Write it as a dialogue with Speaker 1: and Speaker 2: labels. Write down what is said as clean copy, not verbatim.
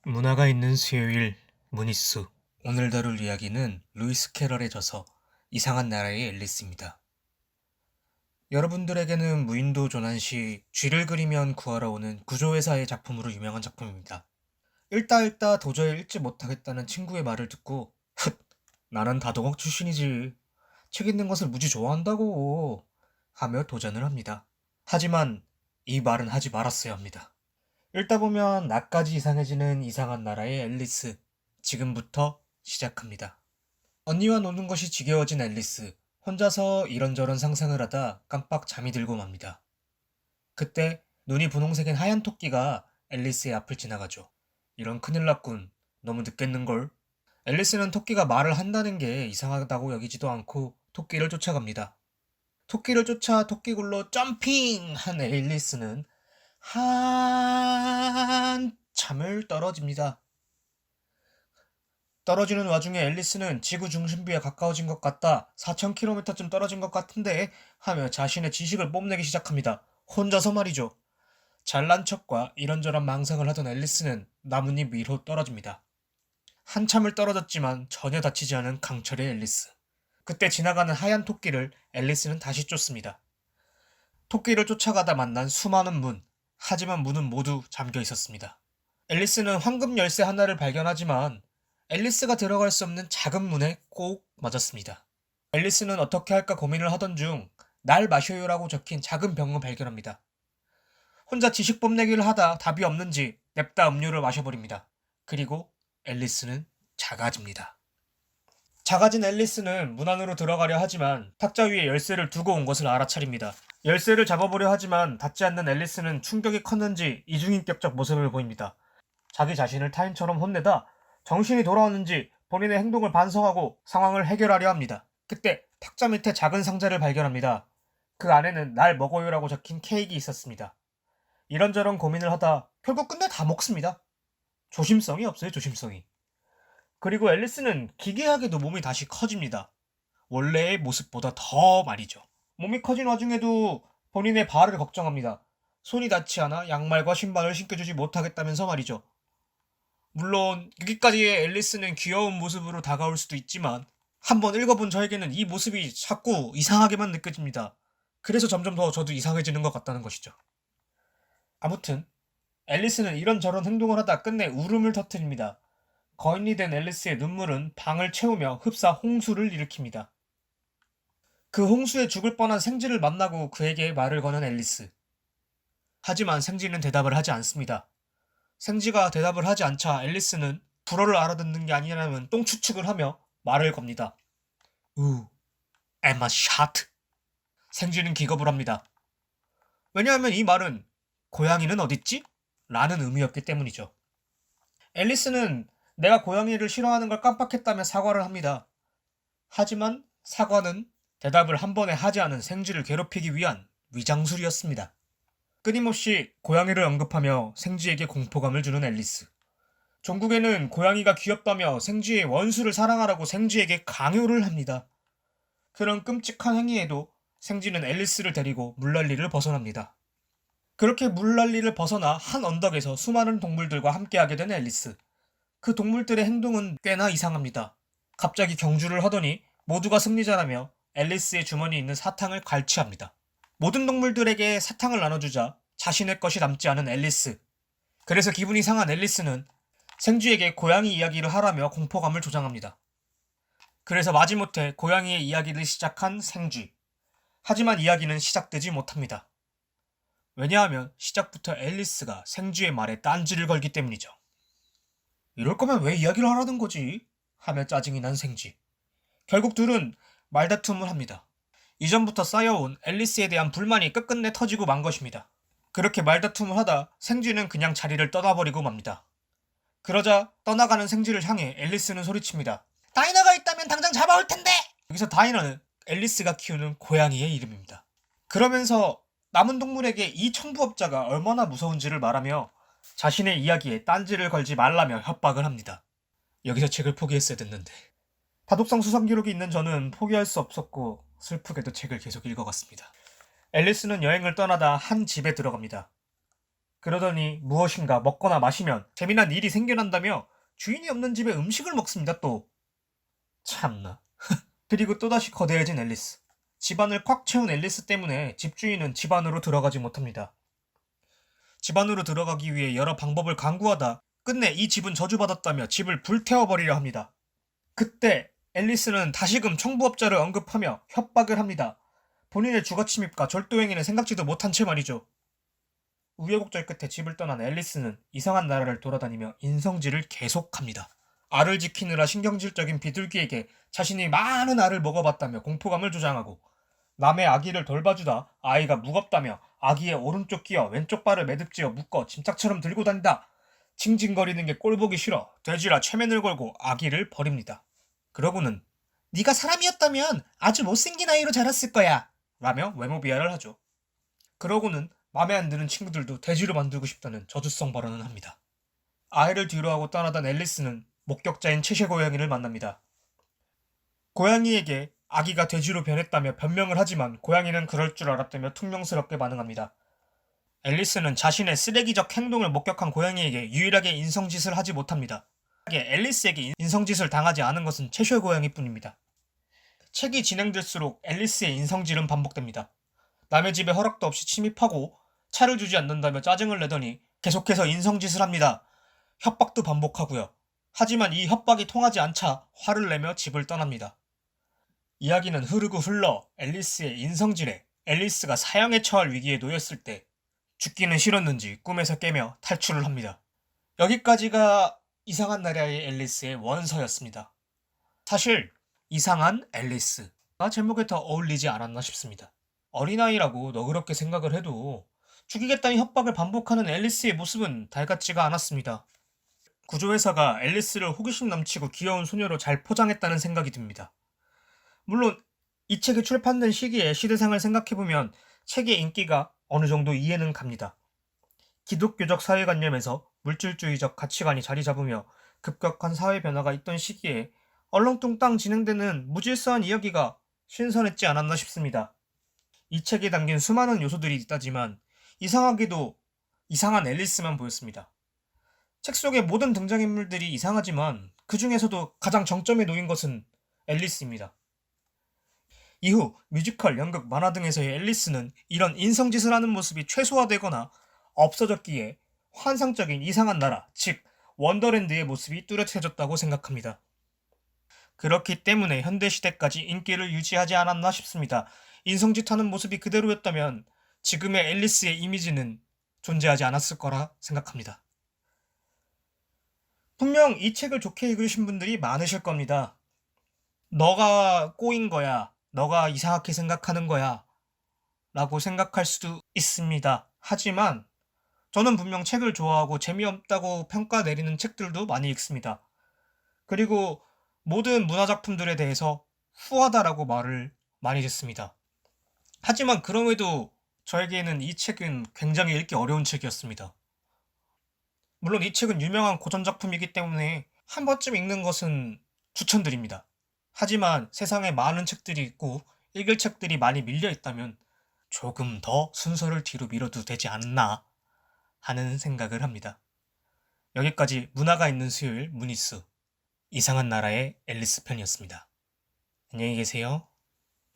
Speaker 1: 문화가 있는 수요일 문이수. 오늘 다룰 이야기는 루이스 캐럴의 저서 이상한 나라의 앨리스입니다. 여러분들에게는 무인도 조난 시 쥐를 그리면 구하러 오는 구조회사의 작품으로 유명한 작품입니다. 읽다 도저히 읽지 못하겠다는 친구의 말을 듣고 훗! 나는 다도각 출신이지. 책 읽는 것을 무지 좋아한다고 하며 도전을 합니다. 하지만 이 말은 하지 말았어야 합니다. 읽다 보면 나까지 이상해지는 이상한 나라의 앨리스. 지금부터 시작합니다. 언니와 노는 것이 지겨워진 앨리스. 혼자서 이런저런 상상을 하다 깜빡 잠이 들고 맙니다. 그때 눈이 분홍색인 하얀 토끼가 앨리스의 앞을 지나가죠. 이런 큰일 났군. 너무 늦겠는걸? 앨리스는 토끼가 말을 한다는 게 이상하다고 여기지도 않고 토끼를 쫓아갑니다. 토끼를 쫓아 토끼굴로 점핑한 앨리스는 한참을 떨어집니다. 떨어지는 와중에 앨리스는 지구 중심부에 가까워진 것 같다. 4000km쯤 떨어진 것 같은데 하며 자신의 지식을 뽐내기 시작합니다. 혼자서 말이죠. 잘난 척과 이런저런 망상을 하던 앨리스는 나뭇잎 위로 떨어집니다. 한참을 떨어졌지만 전혀 다치지 않은 강철의 앨리스. 그때 지나가는 하얀 토끼를 앨리스는 다시 쫓습니다. 토끼를 쫓아가다 만난 수많은 문. 하지만 문은 모두 잠겨 있었습니다. 앨리스는 황금 열쇠 하나를 발견하지만 앨리스가 들어갈 수 없는 작은 문에 꼭 맞았습니다. 앨리스는 어떻게 할까 고민을 하던 중 날 마셔요라고 적힌 작은 병을 발견합니다. 혼자 지식 뽐내기를 하다 답이 없는지 냅다 음료를 마셔버립니다. 그리고 앨리스는 작아집니다. 작아진 앨리스는 문 안으로 들어가려 하지만 탁자 위에 열쇠를 두고 온 것을 알아차립니다. 열쇠를 잡아보려 하지만 닿지 않는 앨리스는 충격이 컸는지 이중인격적 모습을 보입니다. 자기 자신을 타인처럼 혼내다 정신이 돌아왔는지 본인의 행동을 반성하고 상황을 해결하려 합니다. 그때 탁자 밑에 작은 상자를 발견합니다. 그 안에는 날 먹어요라고 적힌 케이크가 있었습니다. 이런저런 고민을 하다 결국 끝내 다 먹습니다. 조심성이 없어요, 조심성이. 그리고 앨리스는 기괴하게도 몸이 다시 커집니다. 원래의 모습보다 더 말이죠. 몸이 커진 와중에도 본인의 발을 걱정합니다. 손이 닿지 않아 양말과 신발을 신겨주지 못하겠다면서 말이죠. 물론 여기까지의 앨리스는 귀여운 모습으로 다가올 수도 있지만 한번 읽어본 저에게는 이 모습이 자꾸 이상하게만 느껴집니다. 그래서 점점 더 저도 이상해지는 것 같다는 것이죠. 아무튼 앨리스는 이런저런 행동을 하다 끝내 울음을 터뜨립니다. 거인이 된 앨리스의 눈물은 방을 채우며 흡사 홍수를 일으킵니다. 그 홍수에 죽을 뻔한 생쥐를 만나고 그에게 말을 거는 앨리스. 하지만 생쥐는 대답을 하지 않습니다. 생쥐가 대답을 하지 않자 앨리스는 불어를 알아듣는 게 아니라면 똥추측을 하며 말을 겁니다. Am I shot? 생쥐는 기겁을 합니다. 왜냐하면 이 말은 고양이는 어딨지? 라는 의미였기 때문이죠. 앨리스는 내가 고양이를 싫어하는 걸 깜빡했다며 사과를 합니다. 하지만 사과는 대답을 한 번에 하지 않은 생쥐를 괴롭히기 위한 위장술이었습니다. 끊임없이 고양이를 언급하며 생쥐에게 공포감을 주는 앨리스. 종국에는 고양이가 귀엽다며 생쥐의 원수를 사랑하라고 생쥐에게 강요를 합니다. 그런 끔찍한 행위에도 생쥐는 앨리스를 데리고 물난리를 벗어납니다. 그렇게 물난리를 벗어나 한 언덕에서 수많은 동물들과 함께하게 된 앨리스. 그 동물들의 행동은 꽤나 이상합니다. 갑자기 경주를 하더니 모두가 승리자라며 앨리스의 주머니에 있는 사탕을 갈취합니다. 모든 동물들에게 사탕을 나눠주자 자신의 것이 남지 않은 앨리스. 그래서 기분이 상한 앨리스는 생쥐에게 고양이 이야기를 하라며 공포감을 조장합니다. 그래서 마지못해 고양이의 이야기를 시작한 생쥐. 하지만 이야기는 시작되지 못합니다. 왜냐하면 시작부터 앨리스가 생쥐의 말에 딴지를 걸기 때문이죠. 이럴 거면 왜 이야기를 하라는 거지? 하며 짜증이 난 생쥐. 결국 둘은 말다툼을 합니다. 이전부터 쌓여온 앨리스에 대한 불만이 끝끝내 터지고 만 것입니다. 그렇게 말다툼을 하다 생쥐는 그냥 자리를 떠나버리고 맙니다. 그러자 떠나가는 생쥐를 향해 앨리스는 소리칩니다. 다이너가 있다면 당장 잡아올 텐데! 여기서 다이너는 앨리스가 키우는 고양이의 이름입니다. 그러면서 남은 동물에게 이 청부업자가 얼마나 무서운지를 말하며 자신의 이야기에 딴지를 걸지 말라며 협박을 합니다. 여기서 책을 포기했어야 됐는데. 다독성 수상 기록이 있는 저는 포기할 수 없었고 슬프게도 책을 계속 읽어갔습니다. 앨리스는 여행을 떠나다 한 집에 들어갑니다. 그러더니 무엇인가 먹거나 마시면 재미난 일이 생겨난다며 주인이 없는 집에 음식을 먹습니다 또. 참나. 그리고 또다시 거대해진 앨리스. 집안을 꽉 채운 앨리스 때문에 집주인은 집 안으로 들어가지 못합니다. 집 안으로 들어가기 위해 여러 방법을 강구하다 끝내 이 집은 저주받았다며 집을 불태워버리려 합니다. 그때 앨리스는 다시금 청부업자를 언급하며 협박을 합니다. 본인의 주거침입과 절도행위는 생각지도 못한 채 말이죠. 우여곡절 끝에 집을 떠난 앨리스는 이상한 나라를 돌아다니며 인성질을 계속합니다. 알을 지키느라 신경질적인 비둘기에게 자신이 많은 알을 먹어봤다며 공포감을 조장하고, 남의 아기를 돌봐주다 아이가 무겁다며 아기의 오른쪽 귀와 왼쪽 발을 매듭지어 묶어 짐짝처럼 들고 다닌다. 징징거리는 게 꼴보기 싫어 돼지라 최면을 걸고 아기를 버립니다. 그러고는 네가 사람이었다면 아주 못생긴 아이로 자랐을 거야 라며 외모 비하를 하죠. 그러고는 맘에 안 드는 친구들도 돼지로 만들고 싶다는 저주성 발언을 합니다. 아이를 뒤로하고 떠나던 앨리스는 목격자인 채쉐 고양이를 만납니다. 고양이에게 아기가 돼지로 변했다며 변명을 하지만 고양이는 그럴 줄 알았다며 퉁명스럽게 반응합니다. 앨리스는 자신의 쓰레기적 행동을 목격한 고양이에게 유일하게 인성짓을 하지 못합니다. 앨리스에게 인성짓을 당하지 않은 것은 채쉐 고양이뿐입니다. 책이 진행될수록 앨리스의 인성질은 반복됩니다. 남의 집에 허락도 없이 침입하고 차를 주지 않는다며 짜증을 내더니 계속해서 인성짓을 합니다. 협박도 반복하고요. 하지만 이 협박이 통하지 않자 화를 내며 집을 떠납니다. 이야기는 흐르고 흘러 앨리스의 인성질에 앨리스가 사형에 처할 위기에 놓였을 때 죽기는 싫었는지 꿈에서 깨며 탈출을 합니다. 여기까지가 이상한 나라의 앨리스의 원서였습니다. 사실 이상한 앨리스가 제목에 더 어울리지 않았나 싶습니다. 어린아이라고 너그럽게 생각을 해도 죽이겠다는 협박을 반복하는 앨리스의 모습은 달갑지가 않았습니다. 구조회사가 앨리스를 호기심 넘치고 귀여운 소녀로 잘 포장했다는 생각이 듭니다. 물론 이 책이 출판된 시기에 시대상을 생각해보면 책의 인기가 어느 정도 이해는 갑니다. 기독교적 사회관념에서 물질주의적 가치관이 자리 잡으며 급격한 사회 변화가 있던 시기에 얼렁뚱땅 진행되는 무질서한 이야기가 신선했지 않았나 싶습니다. 이 책에 담긴 수많은 요소들이 있다지만 이상하게도 이상한 앨리스만 보였습니다. 책 속의 모든 등장인물들이 이상하지만 그 중에서도 가장 정점에 놓인 것은 앨리스입니다. 이후 뮤지컬, 연극, 만화 등에서의 앨리스는 이런 인성짓을 하는 모습이 최소화되거나 없어졌기에 환상적인 이상한 나라, 즉 원더랜드의 모습이 뚜렷해졌다고 생각합니다. 그렇기 때문에 현대시대까지 인기를 유지하지 않았나 싶습니다. 인성짓하는 모습이 그대로였다면 지금의 앨리스의 이미지는 존재하지 않았을 거라 생각합니다. 분명 이 책을 좋게 읽으신 분들이 많으실 겁니다. 너가 꼬인 거야. 너가 이상하게 생각하는 거야. 라고 생각할 수도 있습니다. 하지만 저는 분명 책을 좋아하고 재미없다고 평가 내리는 책들도 많이 읽습니다. 그리고 모든 문화작품들에 대해서 후하다라고 말을 많이 듣습니다. 하지만 그럼에도 저에게는 이 책은 굉장히 읽기 어려운 책이었습니다. 물론 이 책은 유명한 고전작품이기 때문에 한 번쯤 읽는 것은 추천드립니다. 하지만 세상에 많은 책들이 있고 읽을 책들이 많이 밀려 있다면 조금 더 순서를 뒤로 미뤄도 되지 않나 하는 생각을 합니다. 여기까지 문화가 있는 수요일 문이수 이상한 나라의 앨리스 편이었습니다. 안녕히 계세요.